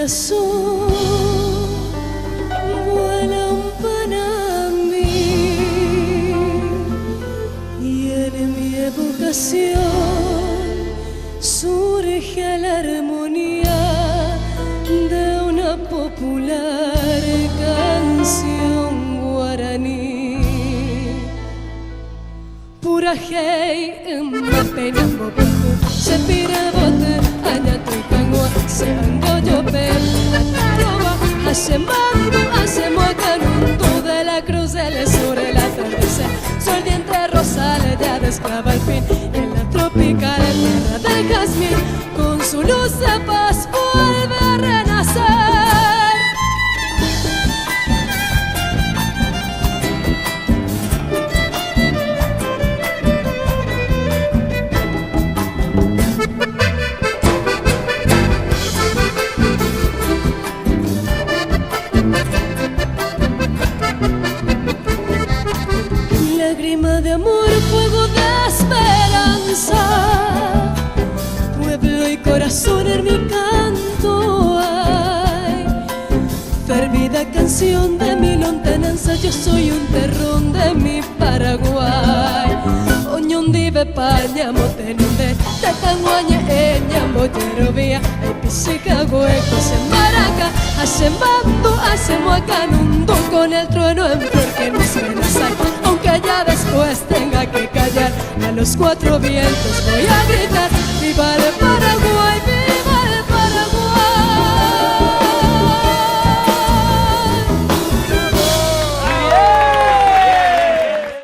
corazón vuela un panamí y en mi evocación surge la armonía de una popular canción guaraní. Pura hey, mapeñambo peju, se pira bote, añatu cangua, se ango yo per, ataroba, hace mando, hace mocanunto de la cruz del sur, el atardecer, sol diente rosales ya de esclava al fin, en la tropical tierra del jazmín, con su luz de paz vuelve a renacer. Lágrima de amor, fuego de esperanza, pueblo y corazón en mi canto hay. Fervida canción de mi lontananza, yo soy un terrón de mi Paraguay. Oñondive paña motenunde, tatanguaña eña moterovía, ay pisica huecos en Maraca, hace mando, hace muacanundo, con el trueno en flor que nos amenaza. Aunque ya después tenga que callar, a los cuatro vientos voy a gritar: ¡Viva el Paraguay!